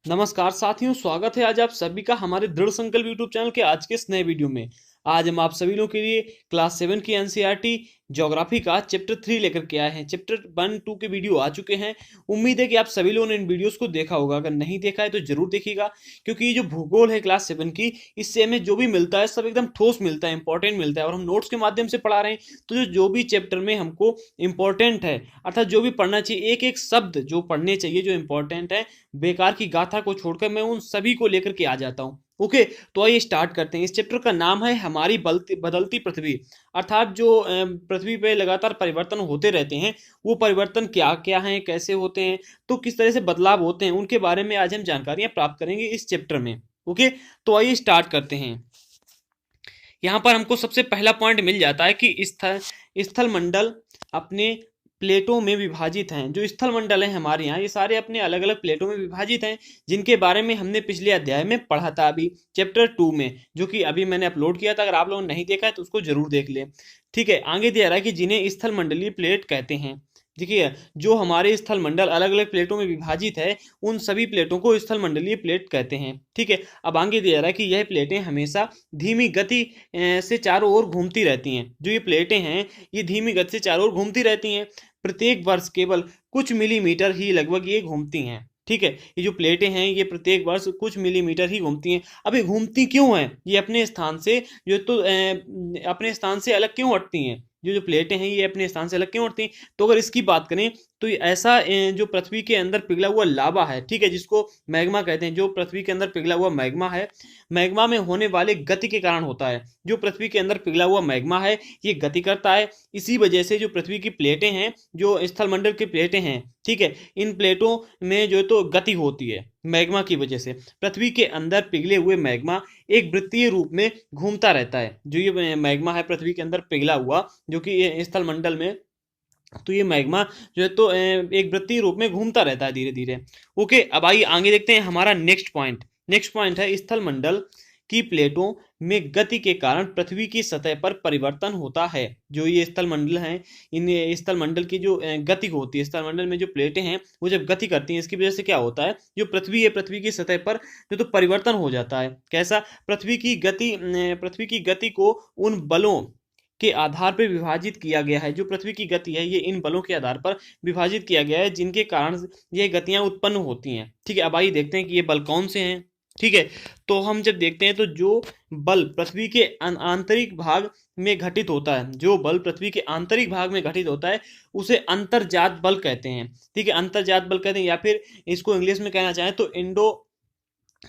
नमस्कार साथियों, स्वागत है आज आप सभी का हमारे दृढ़ संकल्प यूट्यूब चैनल के आज के इस नए वीडियो में। आज हम आप सभी लोगों के लिए क्लास 7 की एनसीईआरटी ज्योग्राफी का चैप्टर 3 लेकर के आए हैं। चैप्टर 1, 2 के वीडियो आ चुके हैं। उम्मीद है कि आप सभी लोगों ने इन वीडियोस को देखा होगा। अगर नहीं देखा है तो जरूर देखिएगा, क्योंकि ये जो भूगोल है क्लास 7 की, इससे हमें जो भी मिलता है सब एकदम ठोस मिलता है, इंपॉर्टेंट मिलता है, और हम नोट्स के माध्यम से पढ़ा रहे हैं। तो जो भी चैप्टर में हमको इंपॉर्टेंट है, अर्थात जो भी पढ़ना चाहिए, एक एक शब्द जो पढ़ने चाहिए, जो इंपॉर्टेंट है, बेकार की गाथा को छोड़कर मैं उन सभी को लेकर के आ जाता हूँ। ओके, तो आइए स्टार्ट करते हैं। इस चैप्टर का नाम है हमारी बदलती पृथ्वी। अर्थात जो पृथ्वी पे लगातार परिवर्तन होते रहते हैं, वो परिवर्तन क्या क्या हैं, कैसे होते हैं, तो किस तरह से बदलाव होते हैं, उनके बारे में आज हम जानकारियां प्राप्त करेंगे इस चैप्टर में। ओके, तो आइए स्टार्ट करते हैं। यहाँ पर हमको सबसे पहला पॉइंट मिल जाता है कि स्थल मंडल अपने प्लेटों में विभाजित हैं। जो स्थल मंडल है हमारे यहाँ, ये सारे अपने अलग अलग प्लेटों में विभाजित हैं, जिनके बारे में हमने पिछले अध्याय में पढ़ा था, अभी चैप्टर 2 में, जो कि अभी मैंने अपलोड किया था। अगर आप लोगों ने नहीं देखा है तो उसको जरूर देख लें। ठीक है, आगे दिया रहा है कि जिन्हें स्थल मंडलीय प्लेट कहते हैं। देखिए, जो हमारे स्थल मंडल अलग अलग प्लेटों में विभाजित है, उन सभी प्लेटों को स्थल मंडलीय प्लेट कहते हैं। ठीक है, अब आगे दिया रहा है कि यह प्लेटें हमेशा धीमी गति से चारों ओर घूमती रहती हैं। जो ये प्लेटें हैं, ये धीमी गति से चारों ओर घूमती रहती हैं। प्रत्येक वर्ष केवल कुछ मिलीमीटर ही लगभग ये घूमती हैं। ठीक है, ये जो प्लेटें हैं, ये प्रत्येक वर्ष कुछ मिलीमीटर ही घूमती हैं। अब ये घूमती क्यों हैं? ये अपने स्थान से जो तो अपने स्थान से अलग क्यों हटती हैं? जो जो प्लेटें हैं, ये अपने स्थान से अलग क्यों हटती हैं? तो अगर इसकी बात करें तो ये ऐसा जो पृथ्वी के अंदर पिघला हुआ लावा है, ठीक है, जिसको मैग्मा कहते हैं, जो पृथ्वी के अंदर पिघला हुआ मैग्मा है, मैग्मा में होने वाले गति के कारण होता है। जो पृथ्वी के अंदर पिघला हुआ मैग्मा है, ये गति करता है। इसी वजह से जो पृथ्वी की प्लेटें हैं, जो स्थलमंडल की प्लेटें हैं, ठीक है, इन प्लेटों में जो तो गति होती है मैग्मा की वजह से। पृथ्वी के अंदर पिघले हुए मैग्मा एक वृत्तीय रूप में घूमता रहता है। जो ये मैग्मा है पृथ्वी के अंदर पिघला हुआ, जो कि ये स्थलमंडल में, तो ये मैग्मा जो है तो एक वृत्तीय रूप में घूमता रहता है धीरे धीरे। ओके, अब आइए आगे देखते हैं हमारा नेक्स्ट पॉइंट। नेक्स्ट पॉइंट है स्थल मंडल की प्लेटों में गति के कारण पृथ्वी की सतह पर परिवर्तन होता है। जो ये स्थल मंडल हैं, इन स्थल मंडल की जो गति होती है, स्थल मंडल में जो प्लेटें हैं, वो जब गति करती हैं, इसकी वजह से क्या होता है, जो पृथ्वी है, पृथ्वी की सतह पर जो तो परिवर्तन हो जाता है। कैसा? पृथ्वी की गति को उन बलों के आधार पर विभाजित किया गया है। जो पृथ्वी की गति है, ये इन बलों के आधार पर विभाजित किया गया है, जिनके कारण ये गतियां उत्पन्न होती हैं। ठीक है, अब आइए देखते हैं कि ये बल कौन से हैं। ठीक है, तो हम जब देखते हैं तो जो बल पृथ्वी के आंतरिक भाग में घटित होता है, जो बल पृथ्वी के आंतरिक भाग में घटित होता है, उसे अंतर्जात बल कहते हैं। ठीक है, अंतर्जात बल कहते हैं, या फिर इसको इंग्लिश में कहना चाहें तो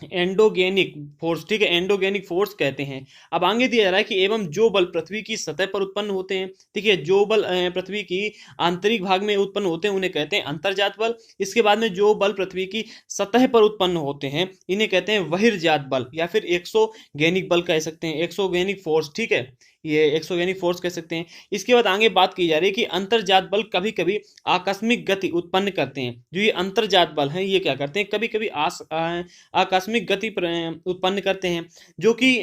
एंडोगेनिक फोर्स। ठीक है, एंडोगेनिक फोर्स कहते हैं। अब आगे दिया जा रहा है कि एवं जो बल पृथ्वी की सतह पर उत्पन्न होते हैं, ठीक है, जो बल पृथ्वी की आंतरिक भाग में उत्पन्न होते हैं, उन्हें कहते हैं अंतर्जात बल। इसके बाद में जो बल पृथ्वी की सतह पर उत्पन्न होते हैं, इन्हें कहते हैं बहिर्जात बल, या फिर एक्सोगेनिक बल कह सकते हैं, एक्सोगेनिक फोर्स। ठीक है, ये एक्सोगेनिक फोर्स कह सकते हैं। इसके बाद आगे बात की जा रही है कि अंतर्जात बल कभी कभी आकस्मिक गति उत्पन्न करते हैं। जो ये अंतर्जात बल हैं, ये क्या करते हैं, कभी कभी आकस्मिक गति उत्पन्न करते हैं, जो कि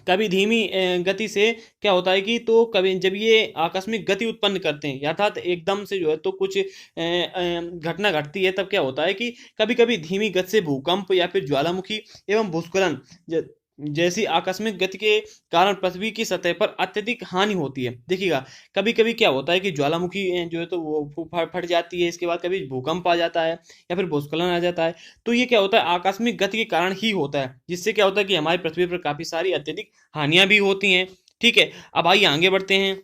कभी धीमी गति से क्या होता है कि, तो कभी जब ये आकस्मिक गति उत्पन्न करते हैं, अर्थात एकदम से जो है तो कुछ घटना घटती है, तब क्या होता है कि कभी कभी धीमी गति से भूकंप या फिर ज्वालामुखी एवं भूस्खलन जैसी आकस्मिक गति के कारण पृथ्वी की सतह पर अत्यधिक हानि होती है। देखिएगा, कभी कभी क्या होता है कि ज्वालामुखी जो है तो वो फट जाती है, इसके बाद कभी भूकंप आ जाता है या फिर भूस्खलन आ जाता है। तो ये क्या होता है, आकस्मिक गति के कारण ही होता है, जिससे क्या होता है कि हमारी पृथ्वी पर काफी सारी अत्यधिक हानियां भी होती हैं। ठीक है, अब आइए आगे बढ़ते हैं।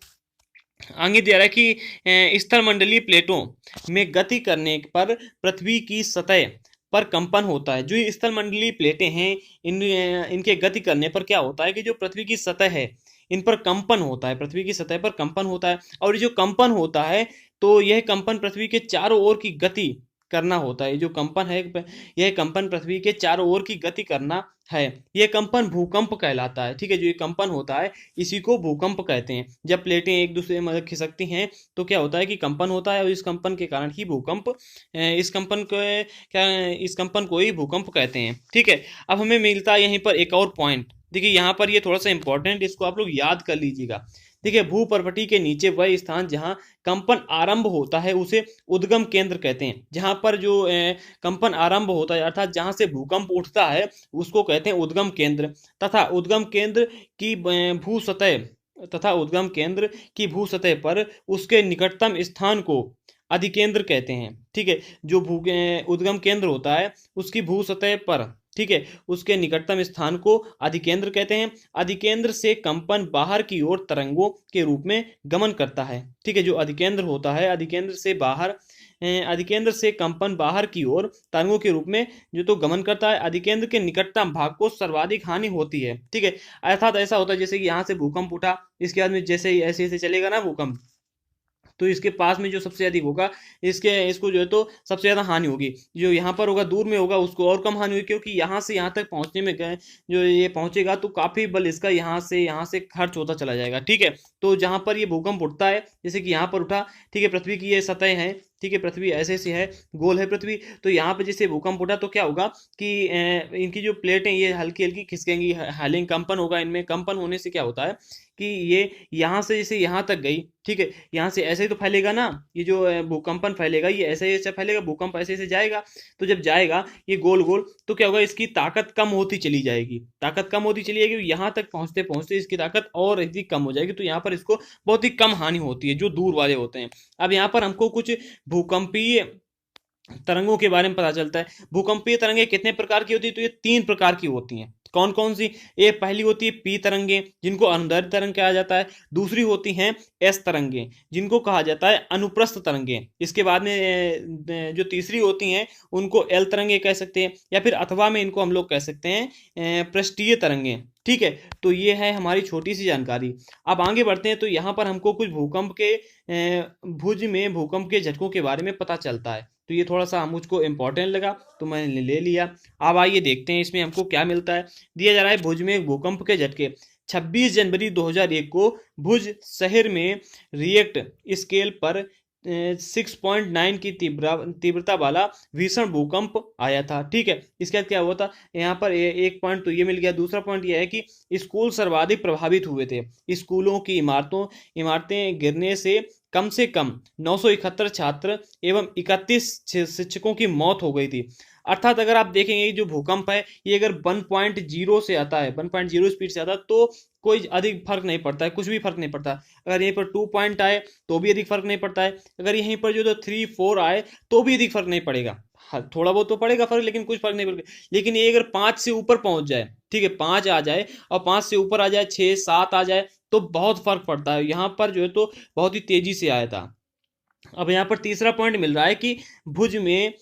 आगे दिया रहा है कि स्थलमंडलीय प्लेटों में गति करने पर पृथ्वी की सतह पर कंपन होता है। जो ये स्थलमंडलीय प्लेटें हैं, इनके गति करने पर क्या होता है कि जो पृथ्वी की सतह है, इन पर कंपन होता है, पृथ्वी की सतह पर कंपन होता है। और ये जो कंपन होता है, तो यह कंपन पृथ्वी के चारों ओर की गति करना होता है। जो कंपन है, यह कंपन पृथ्वी के चारों ओर की गति करना है। यह कंपन भूकंप कहलाता है। ठीक है, जो ये कंपन होता है, इसी को भूकंप कहते हैं। जब प्लेटें एक दूसरे में खिसकती हैं, तो क्या होता है कि कंपन होता है, और इस कंपन के कारण ही भूकंप, इस कंपन को ही भूकंप कहते हैं। ठीक है, अब हमें मिलता है यहीं पर एक और पॉइंट। देखिए, यहाँ पर ये थोड़ा सा इंपॉर्टेंट, इसको आप लोग याद कर लीजिएगा। देखिए, भूपर्वती के नीचे वह स्थान जहां कंपन आरंभ होता है उसे उद्गम केंद्र कहते हैं। जहां पर जो कंपन आरंभ होता है अर्थात जहां से भूकंप उठता है उसको कहते हैं उद्गम केंद्र। तथा उद्गम केंद्र की भू सतह तथा उद्गम केंद्र की भू सतह पर उसके निकटतम स्थान को अधिकेंद्र कहते हैं। ठीक है, जो भू उद्गम केंद्र होता है उसकी भू सतह पर, ठीक है, उसके निकटतम स्थान को अधिकेंद्र कहते हैं। अधिकेंद्र से कंपन बाहर की ओर तरंगों के रूप में गमन करता है। ठीक है, जो अधिकेंद्र होता है अधिकेंद्र से बाहर अधिकेंद्र से कंपन बाहर की ओर तरंगों के रूप में जो तो गमन करता है। अधिकेंद्र के निकटतम भाग को सर्वाधिक हानि होती है। ठीक है, अर्थात ऐसा होता है जैसे कि यहाँ से भूकंप उठा, इसके बाद में जैसे ऐसे ऐसे चलेगा ना भूकंप, तो इसके पास में जो सबसे अधिक होगा इसको जो है तो सबसे ज़्यादा हानि होगी। जो यहाँ पर होगा दूर में होगा उसको और कम हानि होगी, क्योंकि यहाँ से यहाँ तक पहुँचने में गए जो ये पहुँचेगा तो काफ़ी बल इसका यहाँ से खर्च होता चला जाएगा। ठीक है, तो जहाँ पर ये भूकंप उठता है जैसे कि यहाँ पर उठा, ठीक है, पृथ्वी की ये सतह है, ठीक है, पृथ्वी ऐसे ऐसे है, गोल है पृथ्वी, तो यहाँ पे जैसे भूकंप उठा तो क्या होगा कि इनकी जो प्लेटें ये हल्की हल्की खिसकेंगी, हालिंग कंपन होगा इनमें। कंपन होने से क्या होता है कि ये यहाँ से जैसे यहाँ तक गई, ठीक है, यहाँ से ऐसे ही तो फैलेगा ना, ये जो भूकंपन फैलेगा ये ऐसे ऐसे फैलेगा, भूकंप ऐसे ऐसे जाएगा, तो जब जाएगा ये गोल गोल तो क्या होगा इसकी ताकत कम होती चली जाएगी, ताकत कम होती चली जाएगी, यहाँ तक पहुँचते पहुँचते इसकी ताकत और अधिक कम हो जाएगी, तो यहाँ पर इसको बहुत ही कम हानि होती है जो दूर वाले होते हैं। अब यहाँ पर हमको कुछ भूकंपीय तरंगों के बारे में पता चलता है। भूकंपीय तरंगें कितने प्रकार की होती है, तो ये 3 प्रकार की होती हैं। कौन कौन सी? ये पहली होती है पी तरंगे जिनको अनुदैर्ध्य तरंग कहा जाता है। दूसरी होती हैं एस तरंगे जिनको कहा जाता है अनुप्रस्थ तरंगे। इसके बाद में जो तीसरी होती हैं उनको एल तरंगे कह सकते हैं, या फिर अथवा में इनको हम लोग कह सकते हैं पृष्ठीय तरंगे। ठीक है, तो ये है हमारी छोटी सी जानकारी। अब आगे बढ़ते हैं, तो यहाँ पर हमको कुछ भूकंप के भुज में भूकंप के झटकों के बारे में पता चलता है, तो ये थोड़ा सा मुझको इम्पोर्टेंट लगा तो मैंने ले लिया। अब आइए देखते हैं इसमें हमको क्या मिलता है। दिया जा रहा है भुज में भूकंप के झटके। 26 जनवरी 2001 को भुज शहर में रिएक्ट स्केल पर 6.9 की तीव्रता वाला भीषण भूकंप आया था। ठीक है, इसके बाद क्या हुआ था, यहाँ पर एक पॉइंट तो ये मिल गया। दूसरा पॉइंट ये है कि स्कूल सर्वाधिक प्रभावित हुए थे। स्कूलों की इमारतें गिरने से कम 971 छात्र एवं 31 शिक्षकों की मौत हो गई थी। अर्थात अगर आप देखेंगे जो भूकंप है ये अगर 1.0 से आता है, 1.0 स्पीड से आता है तो कोई अधिक फर्क नहीं पड़ता है, कुछ भी फर्क नहीं पड़ता। अगर यहीं पर 2 पॉइंट आए तो भी अधिक फर्क नहीं पड़ता है, अगर यहीं पर जो 3 4 आए तो भी अधिक फर्क नहीं पड़ेगा। हाँ, थोड़ा बहुत तो पड़ेगा फर्क, लेकिन कुछ फर्क नहीं पड़ेगा। लेकिन ये अगर 5 से ऊपर पहुंच जाए, ठीक है, 5 आ जाए और 5 से ऊपर आ जाए, 6 7 आ जाए तो बहुत फर्क पड़ता है। यहाँ पर जो है तो बहुत ही तेजी से आया था। अब यहाँ पर तीसरा पॉइंट मिल रहा है कि भुज में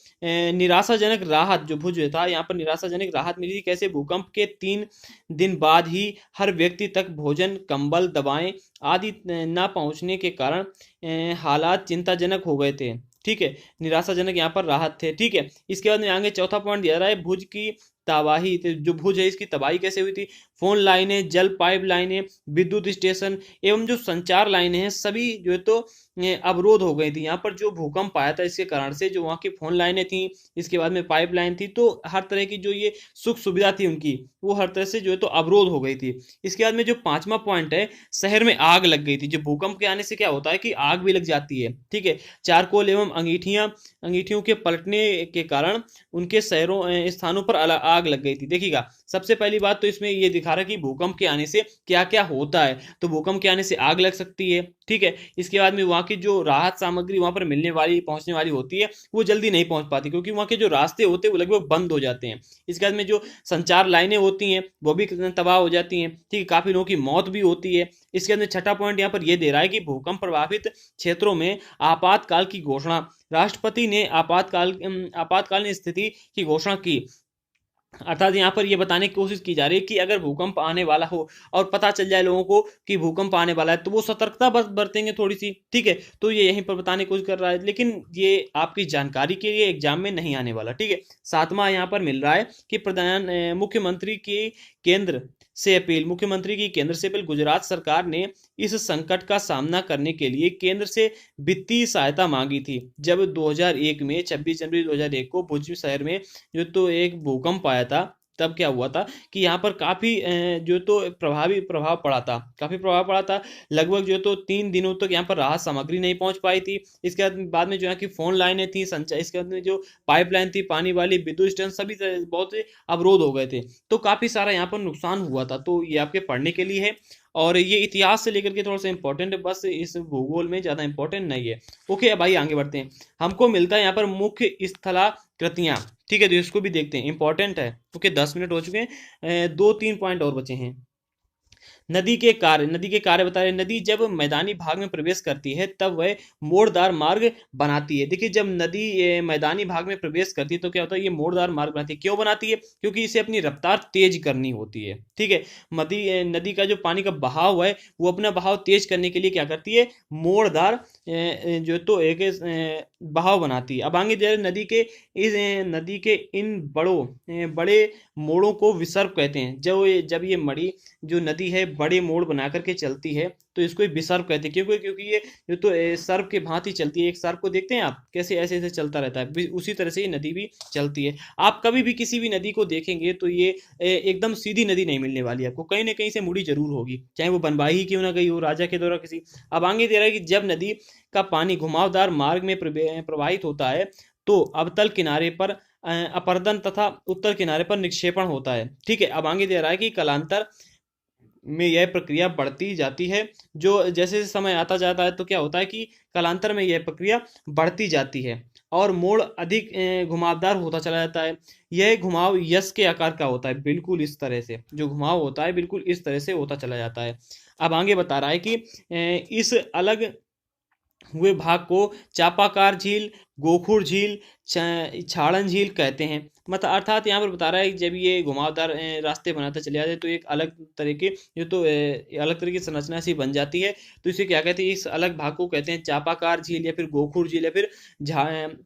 निराशाजनक राहत, जो भुज था यहाँ पर निराशाजनक राहत मिली थी। कैसे? भूकंप के 3 दिन बाद ही हर व्यक्ति तक भोजन, कंबल, दवाएं आदि न पहुंचने के कारण हालात चिंताजनक हो गए थे। ठीक है, निराशाजनक यहाँ पर राहत थे। ठीक है, इसके बाद में आगे चौथा पॉइंट दिया रहा है भुज की तबाही। जो भुज है इसकी तबाही कैसे हुई थी? फोन लाइनें, जल पाइप लाइनें, विद्युत स्टेशन एवं जो संचार लाइनें हैं सभी जो है तो अवरोध हो गई थी। यहाँ पर जो भूकंप आया था इसके कारण से जो वहाँ की फोन लाइनें थी, इसके बाद में पाइप लाइन थी, तो हर तरह की जो ये सुख सुविधा थी उनकी वो हर तरह से जो है तो अवरोध हो गई थी। इसके बाद में जो 5वां पॉइंट है, शहर में आग लग गई थी। जो भूकंप के आने से क्या होता है कि आग भी लग जाती है। ठीक है, चारकोल एवं अंगीठियों के पलटने के कारण उनके स्थानों पर आग लग गई थी। देखिएगा, सबसे पहली बात तो इसमें ये दिखा रहा है कि भूकंप के आने से क्या क्या होता है। तो भूकंप के आने से आग लग सकती है। ठीक है, इसके बाद में वहाँ की जो राहत सामग्री वहाँ पर पहुंचने वाली होती है वो जल्दी नहीं पहुंच पाती, क्योंकि वहाँ के जो रास्ते होते हैं वो लगभग बंद हो जाते हैं। इसके बाद में जो संचार लाइनें होती हैं वो भी तबाह हो जाती हैं। ठीक है, काफी लोगों की मौत भी होती है। इसके बाद में छठा पॉइंट यहाँ पर ये दे रहा है कि भूकंप प्रभावित क्षेत्रों में आपातकाल की घोषणा। राष्ट्रपति ने आपातकालीन स्थिति की घोषणा की। अर्थात यहाँ पर यह बताने की कोशिश की जा रही है कि अगर भूकंप आने वाला हो और पता चल जाए लोगों को कि भूकंप आने वाला है तो वो सतर्कता बरतेंगे थोड़ी सी। ठीक है, तो ये यहीं पर बताने की कोशिश कर रहा है, लेकिन ये आपकी जानकारी के लिए एग्जाम में नहीं आने वाला। ठीक है, 7वां यहाँ पर मिल रहा है कि मुख्यमंत्री की केंद्र से अपील। गुजरात सरकार ने इस संकट का सामना करने के लिए केंद्र से वित्तीय सहायता मांगी थी। जब 2001 में 26 जनवरी 2001 को भुज शहर में जो तो एक भूकंप आया था, तब क्या हुआ था कि यहाँ पर काफ़ी जो तो प्रभाव पड़ा था, काफ़ी प्रभाव पड़ा था। लगभग जो तो 3 दिनों तक यहाँ पर राहत सामग्री नहीं पहुँच पाई थी। इसके बाद में जो है कि फ़ोन लाइनें थी, संचार, इसके बाद में जो पाइपलाइन थी, पानी वाली, विद्युत स्टेशन, सभी बहुत से अवरोध हो गए थे। तो काफ़ी सारा यहाँ पर नुकसान हुआ था। तो ये आपके पढ़ने के लिए है, और ये इतिहास से लेकर के थोड़ा सा इंपॉर्टेंट है, बस इस भूगोल में ज़्यादा इंपॉर्टेंट नहीं है। ओके, अब आइए आगे बढ़ते हैं। हमको मिलता है यहाँ पर मुख्य स्थलाकृतियाँ, ठीक है, तो इसको भी देखते हैं, इंपॉर्टेंट है। ओके, 10 मिनट हो चुके हैं, 2-3 पॉइंट और बचे हैं। नदी के कार्य बता रहे। नदी जब मैदानी भाग में प्रवेश करती है तब वह मोड़दार मार्ग बनाती है। देखिए, जब नदी मैदानी भाग में प्रवेश करती है तो क्या होता है, ये मोड़दार मार्ग बनाती है। क्यों बनाती है? क्योंकि इसे अपनी रफ्तार तेज करनी होती है। ठीक है, नदी का जो पानी का बहाव है वो अपना बहाव तेज करने के लिए क्या करती है, मोड़दार जो तो एक बहाव बनाती है। अब आगे नदी के इन बड़े मोड़ों को विसर्ग कहते हैं। जब ये मड़ी जो नदी है बड़े मोड़ बना करके चलती है तो इसको विसर्ग कहते हैं। क्योंकि ये जो तो सर्प के भांति चलती है। एक सर्प को देखते हैं आप, कैसे ऐसे ऐसे चलता रहता है, उसी तरह से ये नदी भी चलती है। आप कभी भी किसी भी नदी को देखेंगे तो ये एकदम सीधी नदी नहीं मिलने वाली, आपको कहीं ना कहीं से मुड़ी जरूर होगी, चाहे वो बनवाही ही क्यों ना गई हो, राजा के द्वारा किसी। अब आगे दे रहा है कि जब नदी का पानी घुमावदार मार्ग में प्रवाहित होता है तो अवतल किनारे पर अपर्दन तथा उत्तर किनारे पर निक्षेपण होता है। ठीक है, अब आगे दे रहा है कि कालांतर में यह प्रक्रिया बढ़ती जाती है। जो जैसे जैसे समय आता जाता है तो क्या होता है कि कालांतर में यह प्रक्रिया बढ़ती जाती है और मोड़ अधिक घुमावदार होता चला जाता है। यह घुमाव यस के आकार का होता है, बिल्कुल इस तरह से जो घुमाव होता है बिल्कुल इस तरह से होता चला जाता है। अब आगे बता रहा है कि इस अलग हुए भाग को चापाकार झील, गोखुर झील, छाड़न झील कहते हैं। मतलब अर्थात यहाँ पर बता रहा है कि जब ये घुमावदार रास्ते बनाते चले जाते हैं तो एक अलग तरह के अलग तरह की संरचना सी बन जाती है। तो इसे क्या कहते हैं, इस अलग भाग को कहते हैं चापाकार झील या फिर गोखुर झील या फिर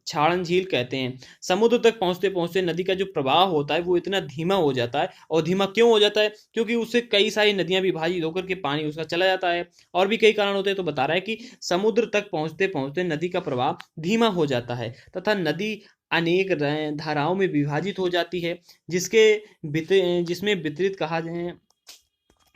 छाड़न झील कहते हैं। समुद्र तक पहुंचते पहुंचते नदी का जो प्रवाह होता है वो इतना धीमा हो जाता है। और धीमा क्यों हो जाता है? क्योंकि उससे कई सारी नदियां विभाजित होकर के पानी उसका चला जाता है। और भी कई कारण होते हैं। तो बता रहा है कि समुद्र तक पहुंचते पहुंचते नदी का प्रवाह धीमा हो जाता है तथा नदी अनेक धाराओं में विभाजित हो जाती है, जिसमें वितरित कहा जाए,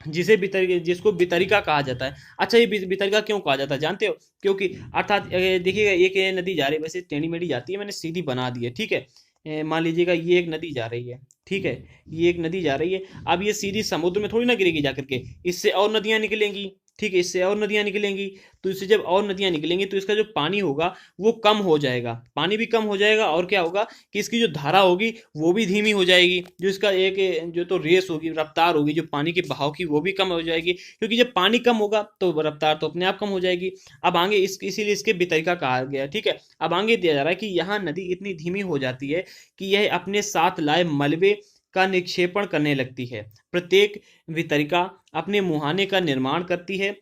जिसको वितरिका कहा जाता है। अच्छा, ये वितरिका क्यों कहा जाता है जानते हो? क्योंकि अर्थात देखिएगा, एक नदी जा रही है, वैसे टेढ़ी मेढ़ी जाती है, मैंने सीधी बना दी है। ठीक है, मान लीजिएगा ये एक नदी जा रही है, ठीक है, ये एक नदी जा रही है। अब ये सीधी समुद्र में थोड़ी ना गिरेगी जाकर के, इससे और नदियां निकलेंगी। ठीक है, इससे और नदियां निकलेंगी। तो इससे जब और नदियां निकलेंगी तो इसका जो पानी होगा वो कम हो जाएगा, पानी भी कम हो जाएगा। और क्या होगा कि इसकी जो धारा होगी वो भी धीमी हो जाएगी। जो इसका एक जो तो रेस होगी, रफ्तार होगी जो पानी के बहाव की, वो भी कम हो जाएगी। क्योंकि जब पानी कम होगा तो रफ्तार तो अपने आप कम हो जाएगी। अब आगे इसीलिए इसके वितरिका कहा गया। ठीक है, अब आगे दिया जा रहा है कि यहाँ नदी इतनी धीमी हो जाती है कि यह अपने साथ लाए मलबे का निक्षेपण करने लगती है। प्रत्येक वितरिका अपने मुहाने का निर्माण करती है।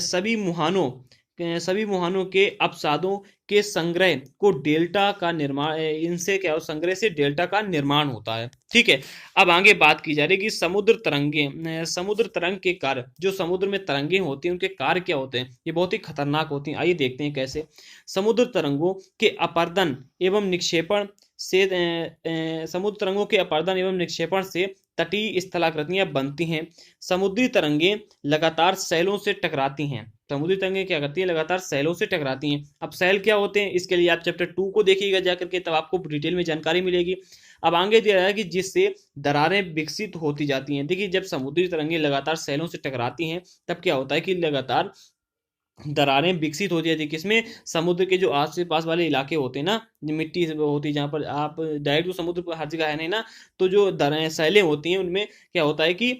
सभी मुहानों के अपसादों के संग्रह को डेल्टा का निर्माण, इनसे क्या हो, संग्रह से डेल्टा का निर्माण होता है। ठीक है, अब आगे बात की जा रही है कि समुद्र तरंग के कार्य, जो समुद्र में तरंगे होती हैं उनके कार्य क्या होते हैं। ये बहुत ही खतरनाक होती हैं। आइए देखते हैं कैसे। समुद्र तरंगों के अपर्दन एवं निक्षेपण से समुद्र तरंगों के अपर्दन एवं निक्षेपण से तटीय स्थलाकृतियां बनती हैं। समुद्री तरंगे लगातार सैलों से टकराती हैं। समुद्री तरंगे क्या करती हैं, लगातार सैलों से टकराती हैं। अब सैल क्या होते हैं, इसके लिए आप चैप्टर 2 को देखिएगा जाकर के, तब आपको डिटेल में जानकारी मिलेगी। अब आगे दिया है कि जिससे दरारें विकसित होती जाती हैं। देखिए, जब समुद्री तरंगे लगातार सैलों से टकराती हैं तब क्या होता है कि लगातार दरारें विकसित होती जाती है। किसमें? समुद्र के जो आस पास वाले इलाके होते हैं ना, मिट्टी होती है, जहाँ पर आप डायरेक्ट तो समुद्र पर हर जगह है नहीं ना, तो जो सैलें होती हैं उनमें क्या होता है कि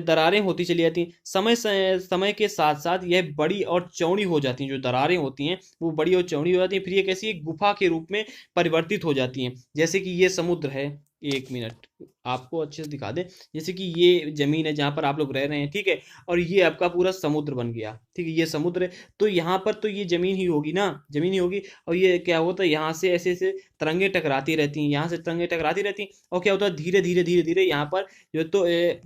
दरारें होती चली जाती हैं। समय के साथ साथ यह बड़ी और चौड़ी हो जाती हैं। जो दरारें होती हैं वो बड़ी और चौड़ी हो जाती हैं, फिर ये कैसी एक गुफा के रूप में परिवर्तित हो जाती हैं। जैसे कि ये समुद्र है, 1 मिनट आपको अच्छे से दिखा दे। जैसे कि ये जमीन है जहाँ पर आप लोग रह रहे हैं, ठीक है, और ये आपका पूरा समुद्र बन गया। ठीक है, ये समुद्र है, तो यहाँ पर तो ये जमीन ही होगी ना, जमीन ही होगी। और ये क्या होता है, यहाँ से ऐसे ऐसे तरंगे टकराती रहती हैं, यहाँ से तरंगे टकराती रहती हैं, और क्या होता है, धीरे धीरे धीरे धीरे यहाँ पर जो तो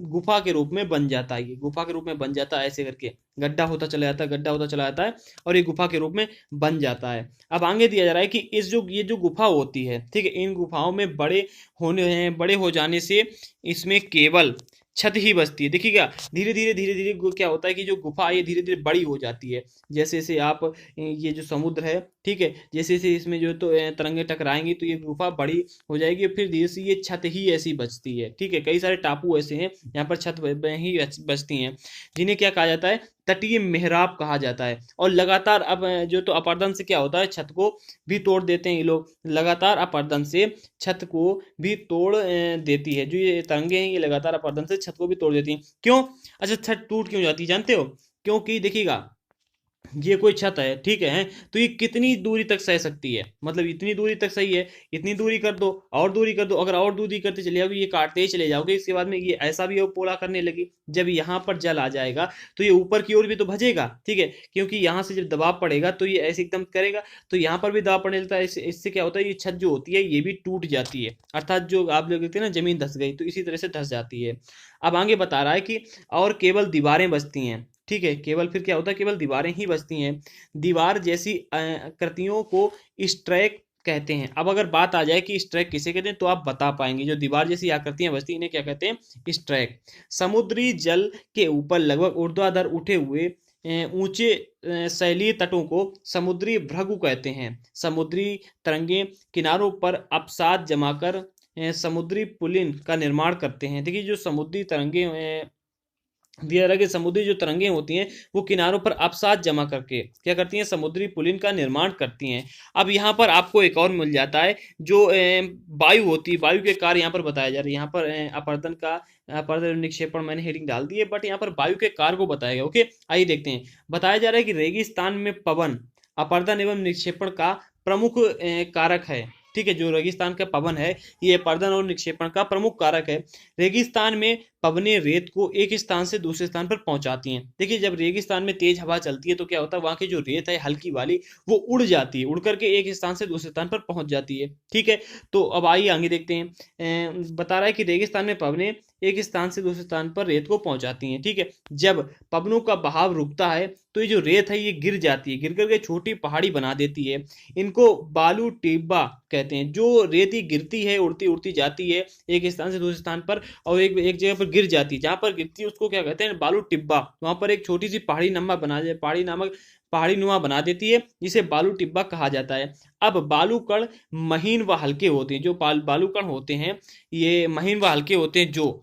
गुफा के रूप में बन जाता है। ये गुफा के रूप में बन जाता है ऐसे करके। गड्ढा होता चला जाता है, गड्ढा होता चला जाता है और ये गुफा के रूप में बन जाता है। अब आगे दिया जा रहा है कि ये जो गुफा होती है, ठीक है, इन गुफाओं में बड़े हो जाने से इसमें केवल छत ही बचती है। देखिएगा धीरे धीरे क्या होता है कि जो गुफा है ये धीरे धीरे बड़ी हो जाती है। जैसे जैसे आप ये जो समुद्र है, ठीक है, जैसे जैसे इसमें जो तो तरंगे टकराएंगी तो ये गुफा बड़ी हो जाएगी, फिर धीरे से ये छत ही ऐसी बचती है। ठीक है, कई सारे टापू ऐसे हैं यहाँ पर छत ही बचती हैं, जिन्हें क्या कहा जाता है, तटीय मेहराब कहा जाता है। और लगातार अब जो तो अपर्दन से क्या होता है, छत को भी तोड़ देते हैं ये लोग, लगातार अपर्दन से छत को भी तोड़ देती है। जो ये तरंगे हैं ये लगातार अपर्दन से छत को भी तोड़ देती हैं। क्यों? अच्छा, छत टूट क्यों जाती है जानते हो? क्योंकि देखिएगा ये कोई छत है, ठीक है, तो ये कितनी दूरी तक सह सकती है, मतलब इतनी दूरी तक सही है, इतनी दूरी कर दो, और दूरी कर दो, अगर और दूरी करते चले जाओगे, ये काटते ही चले जाओगे, इसके बाद में ये ऐसा भी पोला करने लगी। जब यहाँ पर जल आ जाएगा तो ये ऊपर की ओर भी तो भजेगा, ठीक है, क्योंकि यहाँ से जब दबाव पड़ेगा तो ये ऐसे एकदम करेगा, तो यहाँ पर भी दबाव पड़ने लगता है। इससे क्या होता है, ये छत जो होती है ये भी टूट जाती है, अर्थात जो आप लोग कहते हैं ना जमीन धस गई, तो इसी तरह से धस जाती है। अब आगे बता रहा है कि और केवल दीवारें बचती हैं, ठीक है, केवल फिर क्या होता है, केवल दीवारें ही बचती हैं। दीवार जैसी कृतियों को स्ट्रैक कहते हैं। अब अगर बात आ जाए कि स्ट्रैक किसे कहते हैं तो आप बता पाएंगे। जो दीवार जैसी आकृतियां बचती हैं इन्हें क्या कहते हैं, स्ट्रैक। समुद्री जल के ऊपर लगभग ऊर्ध्वाधर उठे हुए ऊंचे शैलीय तटों को समुद्री भृगु कहते हैं। समुद्री तरंगे किनारों पर अवसाद जमाकर समुद्री पुलिन का निर्माण करते हैं। देखिए जो समुद्री तरंगे दिया रहा कि समुद्री जो तरंगे होती हैं वो किनारों पर अवसाद जमा करके क्या करती हैं, समुद्री पुलिन का निर्माण करती हैं। अब यहाँ पर आपको एक और मिल जाता है जो वायु होती है, वायु के कार्य यहाँ पर बताया जा रहा है। यहाँ पर अपर्दन निक्षेपण मैंने हेडिंग डाल दी है, बट यहाँ पर वायु के कार्य को बताया गया। ओके, आइए देखते हैं। बताया जा रहा है कि रेगिस्तान में पवन अपर्दन एवं निक्षेपण का प्रमुख कारक है। ठीक है, जो रेगिस्तान का पवन है ये अपर्दन और निक्षेपण का प्रमुख कारक है। रेगिस्तान में पवनें रेत को एक स्थान से दूसरे स्थान पर पहुंचाती हैं। देखिए जब रेगिस्तान में तेज हवा चलती है तो क्या होता है, वहां की जो रेत है हल्की वाली वो उड़ जाती है, उड़ करके एक स्थान से दूसरे स्थान पर पहुंच जाती है। ठीक है, तो अब आइए आगे देखते हैं। बता रहा है कि रेगिस्तान में पवनें एक स्थान से दूसरे स्थान पर रेत को पहुंचाती हैं। ठीक है, जब पवनों का बहाव रुकता है तो ये जो रेत है ये गिर जाती है, गिर करके छोटी पहाड़ी बना देती है। इनको बालू टिब्बा कहते हैं। जो रेती गिरती है उड़ती उड़ती जाती है एक स्थान से दूसरे स्थान पर और एक जगह पर गिर जाती है, जहां पर गिरती है उसको क्या कहते हैं, बालू टिब्बा। वहां पर एक छोटी सी पहाड़ी नुमा बना देती है, जिसे बालू टिब्बा कहा जाता है। अब बालू कण महीन व हल्के होते हैं। जो बालू कण होते हैं ये महीन व हल्के होते हैं जो,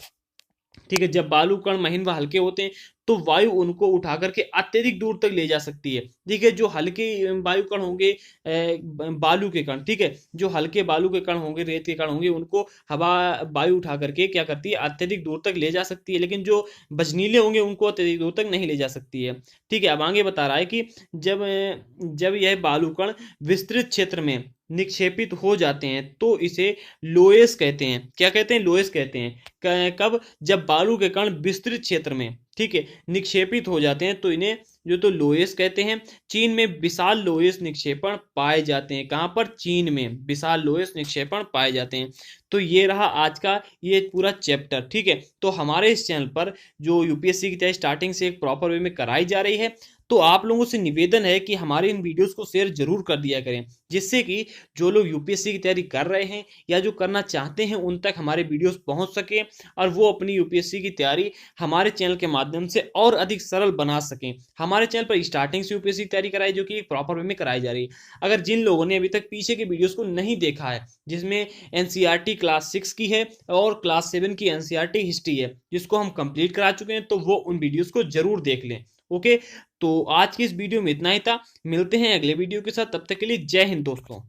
ठीक है, जब बालू कण महीन व हल्के होते हैं तो वायु उनको उठा करके अत्यधिक दूर तक ले जा सकती है। ठीक है, जो हल्के वायु कण होंगे बालू के कण, ठीक है, जो हल्के बालू के कण होंगे रेत के कण होंगे उनको हवा वायु उठा करके क्या करती है, अत्यधिक दूर तक ले जा सकती है, लेकिन जो बजनीले होंगे उनको अत्यधिक दूर तक नहीं ले जा सकती है। ठीक है, अब आगे बता रहा है कि जब जब यह बालू कण विस्तृत क्षेत्र में निक्षेपित हो जाते हैं तो इसे लोएस कहते हैं। क्या कहते हैं, लोएस कहते हैं। कब? जब बालू के कण विस्तृत क्षेत्र में, ठीक है, निक्षेपित हो जाते हैं तो इन्हें जो तो लोएस कहते हैं। चीन में विशाल लोएस निक्षेपण पाए जाते हैं। कहां पर? चीन में विशाल लोएस निक्षेपण पाए जाते हैं। तो ये रहा आज का ये पूरा चैप्टर। ठीक है, तो हमारे इस चैनल पर जो यूपीएससी की तैयारी स्टार्टिंग से एक प्रॉपर वे में कराई जा रही है, तो आप लोगों से निवेदन है कि हमारे इन वीडियोस को शेयर जरूर कर दिया करें, जिससे कि जो लोग यूपीएससी की तैयारी कर रहे हैं या जो करना चाहते हैं उन तक हमारे वीडियोस पहुंच सके और वो अपनी यूपीएससी की तैयारी हमारे चैनल के माध्यम से और अधिक सरल बना सकें। हमारे चैनल पर स्टार्टिंग से यूपीएससी की तैयारी कराई जो कि प्रॉपर वे में कराई जा रही है। अगर जिन लोगों ने अभी तक पीछे के वीडियोस को नहीं देखा है, जिसमें एनसीईआरटी क्लास 6 की है और क्लास 7 की एनसीईआरटी हिस्ट्री है, जिसको हम कंप्लीट करा चुके हैं, तो वो उन वीडियोस को जरूर देख लें। ओके, तो आज की इस वीडियो में इतना ही था। मिलते हैं अगले वीडियो के साथ, तब तक के लिए जय हिंद दोस्तों।